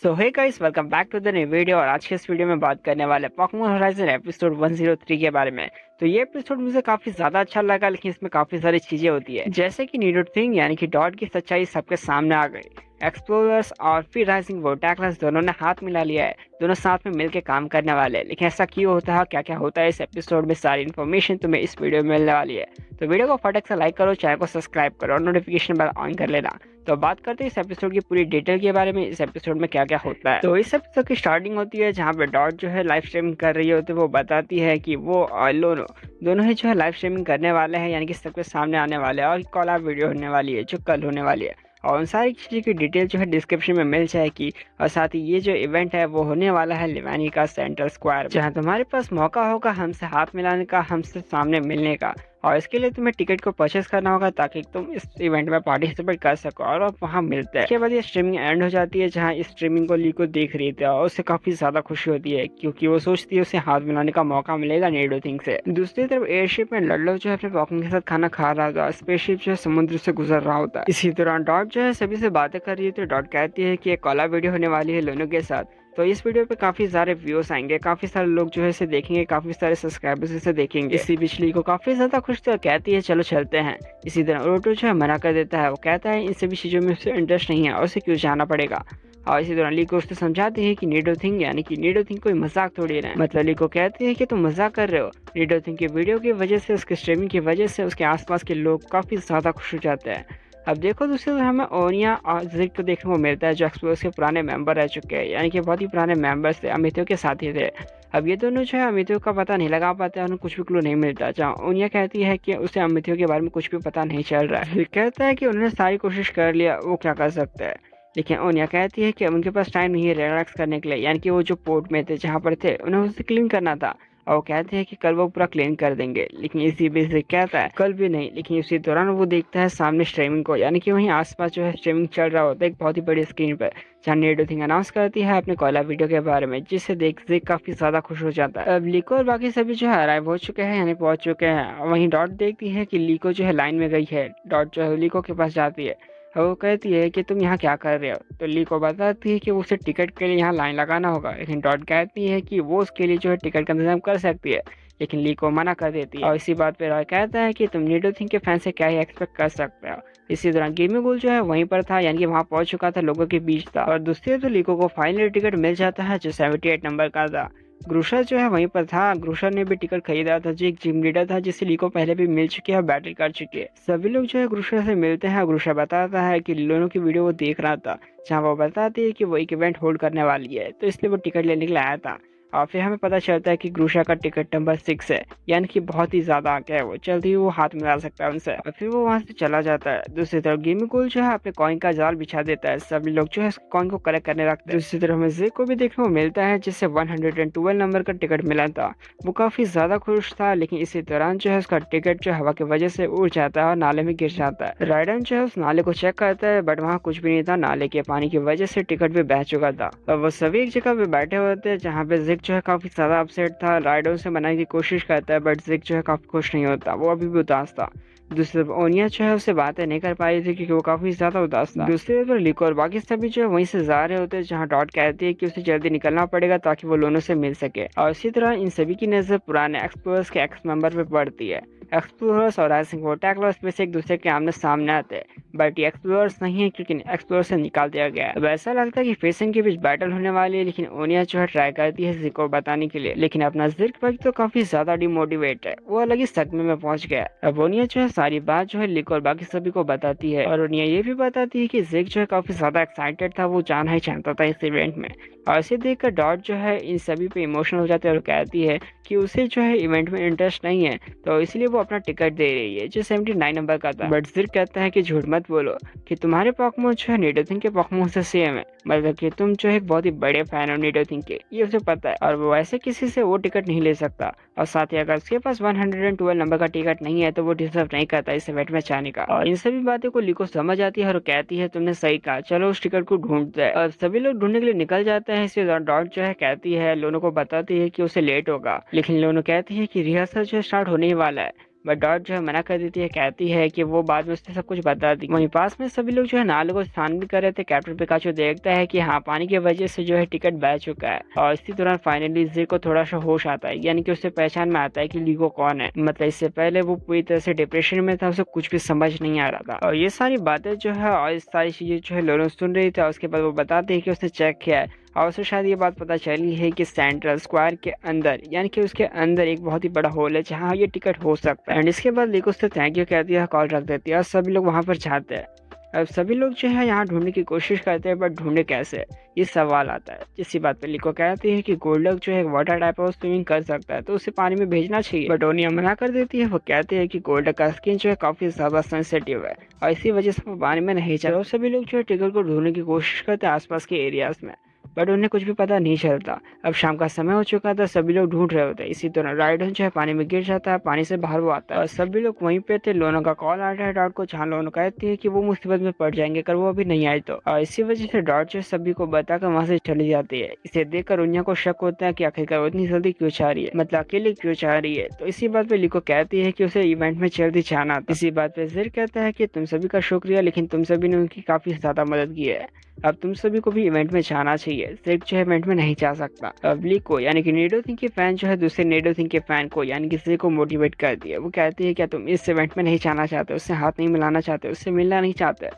So hey guys, welcome back to the new video. और आज के इस वीडियो में बात करने वाले पोकेमॉन होराइजन एपिसोड 103 के बारे में। तो ये एपिसोड मुझे काफी ज्यादा अच्छा लगा, लेकिन इसमें काफी सारी चीजें होती है, जैसे कि नीडोथिंग यानी कि डॉट की सच्चाई सबके सामने आ गई। एक्सप्लोरर्स और फिर राइजिंग वोटाक्लस दोनों ने हाथ मिला लिया है, दोनों साथ में मिलकर काम करने वाले हैं। लेकिन ऐसा क्यों होता है, क्या क्या होता है इस एपिसोड में, सारी इन्फॉर्मेशन तुम्हें इस वीडियो में मिलने वाली है। तो वीडियो को फटक से लाइक करो, चैनल को सब्सक्राइब करो और नोटिफिकेशन बेल ऑन कर लेना। तो बात करते हैं इस एपिसोड की पूरी डिटेल के बारे में, इस एपिसोड में क्या क्या होता है। तो इस एपिसोड की स्टार्टिंग होती है जहाँ पे डॉट जो है लाइव स्ट्रीमिंग कर रही होती है। वो बताती है कि वो और लोनो दोनों ही जो है लाइव स्ट्रीमिंग करने वाले हैं, यानी कि सबके सामने आने वाले हैं और कॉलआउट वीडियो होने वाली है जो कल होने वाली है। और उन सारी चीज़ों की डिटेल जो है डिस्क्रिप्शन में मिल जाएगी। और साथ ही ये जो इवेंट है वो होने वाला है लिवानी का सेंट्रल स्क्वायर, जहाँ तुम्हारे पास मौका होगा हमसे हाथ मिलाने का, हमसे सामने मिलने का। और इसके लिए तुम्हें टिकट को परचेस करना होगा ताकि तुम इस इवेंट में पार्टिसिपेट कर सको और आप वहाँ मिलते हैं। इसके बाद ये स्ट्रीमिंग एंड हो जाती है, जहाँ इस स्ट्रीमिंग को लीको देख रही थी और उससे काफी ज्यादा खुशी होती है, क्योंकि वो सोचती है उसे हाथ मिलाने का मौका मिलेगा नीडोथिंग से। दूसरी तरफ एयरशिप में लल्लो जो है अपने पोकेमॉन के साथ खाना खा रहा था, स्पेसशिप जो है समुद्र से गुजर रहा होता है। इसी दौरान डॉट जो है सभी से बातें कर रही है, तो डॉट कहती है कि एक कॉलर वीडियो होने वाली है लोनो के साथ। तो इस वीडियो पे काफी सारे व्यूज आएंगे, काफी सारे लोग जो है इसे देखेंगे, काफी सारे सब्सक्राइबर्स इसे देखेंगे। इसी बिजली को काफी ज्यादा खुश तो कहती है चलो चलते हैं। इसी तरह ओरोटो जो है मना कर देता है, वो कहता है इन सभी चीजों में उसे इंटरेस्ट नहीं है और उसे क्यों जाना पड़ेगा। और इसी दौरान लीको उससे समझाती है कि नीडोथिंग यानी कि नीडोथिंग कोई मजाक थोड़ी है। मतलब लीको कहती है कि तुम मजाक कर रहे हो। नीडोथिंग की वीडियो की वजह से, उसके स्ट्रीमिंग की वजह से उसके आसपास के लोग काफी ज्यादा खुश हो जाते हैं। अब देखो दूसरी तरफ हमें ओनिया और जिक को देखने को मिलता है, जो एक्सप्लोरर्स के पुराने मेंबर रह चुके हैं, यानी कि बहुत ही पुराने मेंबर्स थे, अमितो के साथी थे। अब ये दोनों जो है अमितो का पता नहीं लगा पाते, उन्हें कुछ भी क्लू नहीं मिलता। जहाँ ओनिया कहती है कि उसे अमितो के बारे में कुछ भी पता नहीं चल रहा है। जिक कहता है कि उन्होंने सारी कोशिश कर लिया, वो क्या कर सकते हैं। लेकिन ओनिया कहती है कि उनके पास टाइम नहीं है रिलैक्स करने के लिए, यानी कि वो जो पोर्ट में थे जहाँ पर थे उन्हें उसे क्लीन करना था। और वो कहते हैं कि कल वो पूरा क्लीन कर देंगे। लेकिन इसी बीच से कहता है कल भी नहीं। लेकिन उसी दौरान वो देखता है सामने स्ट्रीमिंग को, यानी कि वहीं आसपास जो है स्ट्रीमिंग चल रहा होता है एक बहुत ही बड़ी स्क्रीन पर, जहाँ नीडोथिंग अनाउंस करती है अपने कॉल वीडियो के बारे में, जिससे देख काफी ज्यादा खुश हो जाता है। अब लीको और बाकी सभी जो है अराइव हो चुके हैं, यानी पहुंच चुके हैं। वहीं डॉट देखती है कि लीको जो है लाइन में गई है। डॉट जो है लीको के पास जाती है और वो कहती है कि तुम यहाँ क्या कर रहे हो। तो लीको बताती है कि उसे टिकट के लिए यहाँ लाइन लगाना होगा। लेकिन डॉट कहती है कि वो उसके लिए जो है टिकट का इंतजाम कर सकती है, लेकिन लीको मना कर देती है। और इसी बात पे रॉय कहता है कि तुम नीडोथिंग के फैन से क्या ही एक्सपेक्ट कर सकते हो। इसी दौरान गिमीगुल जो है वहीं पर था, यानी कि वहाँ पहुंच चुका था, लोगों के बीच था। और दूसरी तो लीको को फाइनली टिकट मिल जाता है, जो 78 नंबर का था। ग्रुशर जो है वहीं पर था, ग्रुशर ने भी टिकट खरीदा था, जो एक जिम लीडर था जिसे लीको पहले भी मिल चुकी है और बैटल कर चुकी है। सभी लोग जो है ग्रुशर से मिलते हैं। ग्रुशर बताता है कि लोनो की वीडियो वो देख रहा था, जहाँ वो बताती है कि वो एक इवेंट होल्ड करने वाली है, तो इसलिए वो टिकट लेने के लिए आया था। और फिर हमें पता चलता है कि ग्रुशा का टिकट नंबर 6 है, यानी कि बहुत ही ज्यादा आगे है, वो जल्दी ही वो हाथ मिला सकता है उनसे। और फिर वो वहां से चला जाता है। दूसरी तरफ गिमीगुल जो है अपने कॉइन का जाल बिछा देता है, सभी लोग जो है कॉइन को कलेक्ट करने लगते हैं। दूसरी तरफ हमें जिक को भी देखने को मिलता है, जिससे 112 नंबर का टिकट मिला था। वो काफी ज्यादा खुश था, लेकिन इसी दौरान जो है उसका टिकट जो हवा की वजह से उड़ जाता है और नाले में गिर जाता है। राइडन जो है उस नाले को चेक करता है, बट वहाँ कुछ भी नहीं था। नाले के पानी की वजह से टिकट भी बह चुका था। और वो सभी एक जगह पे बैठे होते हैं, जहाँ पे जिक जो है काफी ज्यादा अपसेट था। राइडर से मनाने की कोशिश करता है, बट जिक जो है काफी खुश नहीं होता, वो अभी भी उदास था। दूसरी तरफ ओनिया जो है उससे बातें नहीं कर पा रही थी, क्योंकि वो काफी ज्यादा उदास था। दूसरी तरफ लिको और बाकी सभी जो है वहीं से जा रहे होते हैं, जहाँ डॉट कहती है कि उसे जल्दी निकलना पड़ेगा ताकि वो लोनो से मिल सके। और इसी तरह इन सभी की नजर पुराने एक्सप्लोरर्स के एक्स मेंबर पे पड़ती है। एक्सप्लोरर्स और राइजिंग वोटाक्लस में से एक दूसरे के आमने सामने आते हैं, बट ये एक्सप्लोरर्स नहीं है, क्योंकि एक्सप्लोरर से निकाल दिया गया है। अब ऐसा लगता है कि फेसिंग के बीच बैटल होने वाली है, लेकिन ओनिया जो है ट्राई करती है जिक को बताने के लिए। लेकिन अपना जिक भाई तो काफी ज्यादा डिमोटिवेट है, वो अलग ही सदमे में पहुंच गया। अब ओनिया जो है सारी बात जो है लिको और बाकी सभी को बताती है। और ओनिया ये भी बताती है कि जिक जो है काफी ज्यादा एक्साइटेड था, वो जाना ही चाहता था इस इवेंट में। और इसे देखकर डॉट जो है इन सभी पे इमोशनल हो जाती है और कहती है कि उसे जो है इवेंट में इंटरेस्ट नहीं है, तो इसलिए वो अपना टिकट दे रही है, जो 79 नंबर का था। बट जिक कहता है कि झूठ मत बोलो कि तुम्हारे पोकेमॉन जो है नीडोथिंग के पोकेमॉन से सेम है, मतलब कि तुम जो है एक बहुत ही बड़े फैन हो नीडोथिंग के, ये उसे पता है। और वो ऐसे किसी से वो टिकट नहीं ले सकता। और साथ ही अगर उसके पास 112 नंबर का टिकट नहीं है, तो वो डिजर्व नहीं करता इस इवेंट में जाने का। और इन सभी बातों को लिको समझ आती है और कहती है तुमने सही कहा, चलो उस टिकट को ढूंढते हैं। और सभी लोग ढूंढने के लिए निकल जाते हैं। इसके डॉट जो है कहती है लोनो को बताती है कि उसे लेट होगा, लेकिन लोनो कहती है कि रिहर्सल जो स्टार्ट होने ही वाला है। बट डॉट जो है मना कर देती है, कहती है कि वो बाद में उसने सब कुछ बता दी। वहीं पास में सभी लोग जो है नाले को स्नान भी कर रहे थे। कैप्टन पिकाचू देखता है कि हाँ, पानी की वजह से जो है टिकट बह चुका है और इसी दौरान फाइनली ज़िग को थोड़ा सा होश आता है, यानी कि उसे पहचान में आता है कि लीको कौन है। मतलब इससे पहले वो पूरी तरह से डिप्रेशन में था, उसे कुछ भी समझ नहीं आ रहा था। और ये सारी बातें जो है और इस सारी चीजें जो है लोनो सुन रही थी। उसके बाद वो बताते हैं कि उसने चेक किया है और उसे शायद ये बात पता चली है कि सेंट्रल स्क्वायर के अंदर, यानी कि उसके अंदर एक बहुत ही बड़ा होल है जहाँ ये टिकट हो सकता है। एंड इसके बाद लीको उससे थैंक यू कहती है, कॉल रख देती है और सभी लोग वहाँ पर जाते हैं। अब सभी लोग जो है यहाँ ढूंढने की कोशिश करते हैं, बट ढूंढे कैसे, ये सवाल आता है। इसी बात पे लीको कहती है कि गोल्डक जो है वाटर टाइप है, वो स्विमिंग कर सकता है तो उसे पानी में भेजना चाहिए, बट ओनिया मना कर देती है। वो कहती है कि गोल्डक का स्किन जो है काफी ज्यादा सेंसिटिव है और इसी वजह से वो पानी में नहीं चल। तो सभी लोग जो है टिकट को ढूंढने की कोशिश करते हैं आसपास के एरियाज में, बट उन्हें कुछ भी पता नहीं चलता। अब शाम का समय हो चुका था, सभी लोग ढूंढ रहे होते हैं। इसी तरह राइडन जो है पानी में गिर जाता है, पानी से बाहर वो आता है और सभी लोग वहीं पे थे। लोनो का कॉल आता है डॉट को, जहाँ लोनो कहती है कि वो मुसीबत में पड़ जाएंगे अगर वो अभी नहीं आए तो। और इसी वजह से डॉट जो सभी को बताकर वहाँ से चली जाती है। इसे देखकर उन्या को शक होता है कि आखिरकार वो इतनी जल्दी क्यों चाह रही है, मतलब अकेले क्यों चाह रही है। तो इसी बात पे लीको कहती है कि उसे इवेंट में जल्दी जाना था। इसी बात पे ज़िर कहता है कि तुम सभी का शुक्रिया, लेकिन तुम सभी ने उनकी काफी ज्यादा मदद की है, अब तुम सभी को भी इवेंट में जाना चाहिए। ज़िग जो है इवेंट में नहीं जा सकता। अब लीको यानी कि निडोथिंग के फैन जो है दूसरे निडोथिंग के फैन को यानी कि ज़िग को मोटिवेट करती है। वो कहती है क्या तुम इस इवेंट में नहीं जाना चाहते, उससे हाथ नहीं मिलाना चाहते, उससे मिलना नहीं चाहते।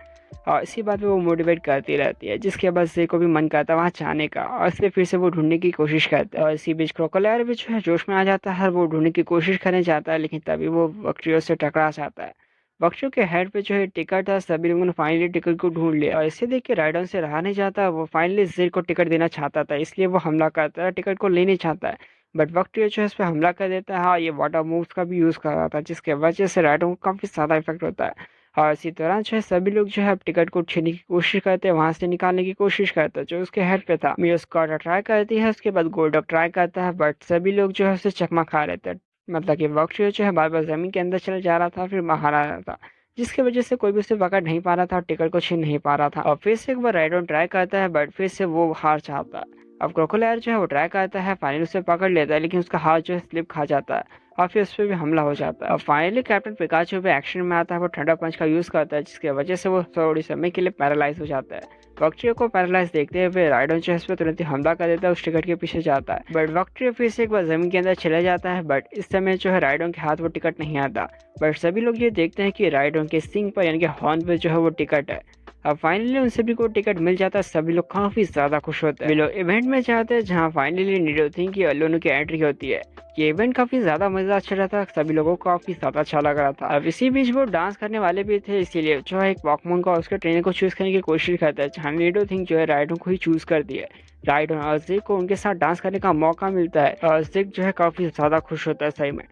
और इसी बात पे वो मोटिवेट करती रहती है, जिसके बाद ज़िग को भी मन करता है वहाँ जाने का और इसलिए फिर से वो ढूंढने की कोशिश करता है। और इसी बीच क्रोकोडाइल भी जो है जोश में आ जाता है और वो ढूंढने की कोशिश करने जाता है, लेकिन तभी वो बकरियों से टकरा जाता है। बच्चों के हेड पे जो है टिकट था, सभी लोगों ने फाइनली टिकट को ढूंढ लिया और इसे देख के राइडन से रहा नहीं जाता। वो फाइनली ज़िग को टिकट देना चाहता था, इसलिए वो हमला करता है, टिकट को लेने चाहता है, बट वक्त जो है इस पर हमला कर देता है। हाँ, ये वाटर मूव्स का भी यूज़ कर रहा था, जिसके वजह से राइडन को काफ़ी ज़्यादा इफेक्ट होता है। और इसी दौरान जो है सभी लोग जो है अब टिकट को छीनने की कोशिश करते हैं, वहां से निकालने की कोशिश करते हैं जो उसके हेड पे था। मियो स्कॉट ट्राई करती है, उसके बाद गोल्डक ट्राई करता है, बट सभी लोग जो है उसे चकमा खा रहे थे। मतलब कि वक्त जो है बार बार जमीन के अंदर चल जा रहा था, फिर बाहर आ रहा था, जिसकी वजह से कोई भी उसे पकड़ नहीं पा रहा था और टिकट को छीन नहीं पा रहा था। और फिर से एक बार राइडन ट्राई करता है, बट फिर से वो हार जाता है। अब क्रोकोडाइल जो है वो ट्राई करता है, फाइनली उसे पकड़ लेता है, लेकिन उसका हाथ जो है स्लिप खा जाता है और फिर उस पर भी हमला हो जाता है। और फाइनली कैप्टन पिकाचू भी एक्शन में आता है, वो ठंडा पंच का यूज करता है, जिसकी वजह से वो थोड़ी समय के लिए पैरालाइज हो जाता है। वक्ट्रियो को पैरालाइज देखते हुए राइडन जो है इस पर तुरंत ही हमला कर देता है, उस टिकट के पीछे जाता है, बट वक्ट्रियो फिर से एक बार जमीन के अंदर चले जाता है। बट इस समय जो है राइडन के हाथ वो टिकट नहीं आता, बट सभी लोग ये देखते हैं कि राइडन के सिंग पर यानी कि हॉर्न पे जो है वो टिकट है। अब फाइनली उन सभी को टिकट मिल जाता है, सभी लोग काफी ज्यादा खुश होते हैं। वे लोग इवेंट में जाते हैं, जहाँ फाइनली निडोथिंग की और लोनो की एंट्री होती है। ये इवेंट काफी ज्यादा मजेदार चल रहा था, सभी लोगों को काफी ज्यादा अच्छा लग रहा था। अब इसी बीच वो डांस करने वाले भी थे, इसीलिए जो है एक पॉकेमॉन को उसके ट्रेनर को चूज करने की कोशिश करता है, जहाँ निडोथिंग जो है राइडन को ही चूज कर दिया। राइडन और ज़िग को उनके साथ डांस करने का मौका मिलता है और ज़िग जो है काफी ज्यादा खुश होता है सही में।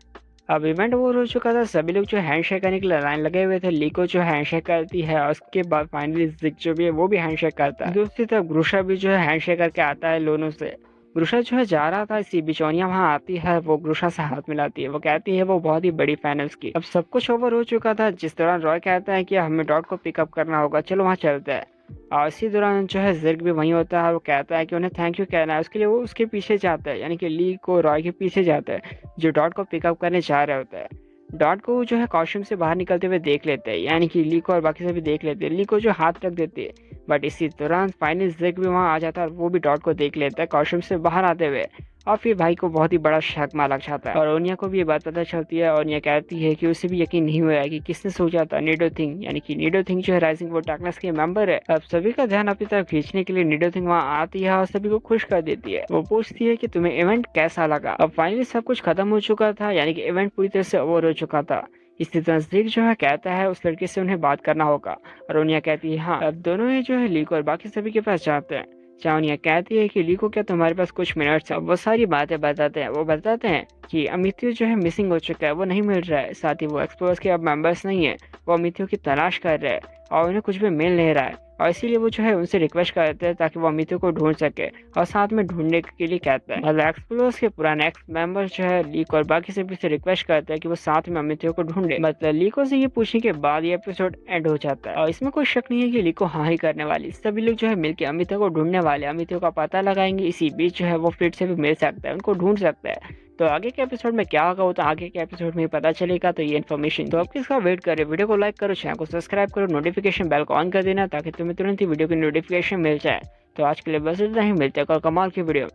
अब इवेंट ओवर हो चुका था, सभी लोग जो हैंडशेक करने के लिए लाइन लगे हुए थे। लीको जो हैंडशेक करती है और उसके बाद फाइनली ज़िग जो भी है वो भी हैंडशेक करता है। दूसरी तरफ ग्रुशा भी जो है हैंडशेक करके आता है लोनो से। ग्रुशा जो है जा रहा था, इसी बिचौनिया वहाँ आती है, वो ग्रुशा से हाथ मिलाती है, वो कहती है वो बहुत ही बड़ी फैन है उसकी। अब सब कुछ ओवर हो चुका था, जिस दौरान रॉय कहता है कि हमें डॉट को पिकअप करना होगा, चलो वहाँ चलते हैं। और इसी दौरान जो है ज़िग भी वहीं होता है, वो कहता है कि उन्हें थैंक यू कहना है, उसके लिए वो उसके पीछे जाता है, यानी कि ली को रॉय के पीछे जाता है जो डॉट को पिकअप करने जा रहे होते हैं। डॉट को जो है कॉस्ट्यूम से बाहर निकलते हुए देख लेते हैं, यानी कि ली को और बाकी सभी देख लेते हैं। ली को जो हाथ रख देती है, बट इसी दौरान फाइनली ज़िग भी वहाँ आ जाता है और वो भी डॉट को देख लेता है कॉस्ट्यूम से बाहर आते हुए। और फिर भाई को बहुत ही बड़ा शक में लग जाता है और ओनिया को भी ये बात पता चलती है। ओनिया कहती है कि उसे भी यकीन नहीं हुआ कि किसने सोचा था निडोथिंग, यानी कि निडोथिंग जो है राइजिंग वो डार्कनेस के मेंबर है। अब सभी का ध्यान अपनी तरफ खींचने के लिए निडोथिंग वहाँ आती है और सभी को खुश कर देती है। वो पूछती है कि तुम्हें इवेंट कैसा लगा। अब फाइनली सब कुछ खत्म हो चुका था, यानी कि इवेंट पूरी तरह से ओवर हो चुका था। इसी तरह ज़िग जो है कहता है उस लड़के से उन्हें बात करना होगा और ओनिया कहती है हाँ। अब दोनों ही जो है लीको और बाकी सभी के पास जाते हैं। चावनिया कहती है कि लीको क्या तुम्हारे पास कुछ मिनट्स है। वो सारी बातें बताते हैं, वो बताते हैं कि अमित्यो जो है मिसिंग हो चुका है, वो नहीं मिल रहा है, साथ ही वो एक्सप्लोरर्स के अब मेंबर्स नहीं है, वो अमित्यो की तलाश कर रहे हैं और उन्हें कुछ भी मिल नहीं रहा है। और इसीलिए वो जो है उनसे रिक्वेस्ट करते हैं ताकि वो अमितो को ढूंढ सके और साथ में ढूंढने के लिए कहते हैं। मतलब एक्सप्लोरर्स के पुराने एक्स मेंबर्स जो है लीको और बाकी सभी से रिक्वेस्ट करते हैं कि वो साथ में अमितो को ढूंढे। मतलब लीको से ये पूछने के बाद ये एपिसोड एंड हो जाता है और इसमें कोई शक नहीं है कि लीको हाँ ही करने वाली। सभी लोग जो है मिलकर अमितो को ढूंढने वाले, अमितो का पता लगाएंगे। इसी बीच जो है वो फिर से भी मिल सकता है, उनको ढूंढ सकता है। तो आगे के एपिसोड में क्या होगा वो तो आगे के एपिसोड में ही पता चलेगा। तो ये इन्फॉर्मेशन तो अब किसका वेट करे, वीडियो को लाइक करो, चैनल को सब्सक्राइब करो, नोटिफिकेशन बेल को ऑन कर देना ताकि तुम्हें तुरंत ही वीडियो की नोटिफिकेशन मिल जाए। तो आज के लिए बस इतना ही, मिलते हैं कल कमाल की वीडियो।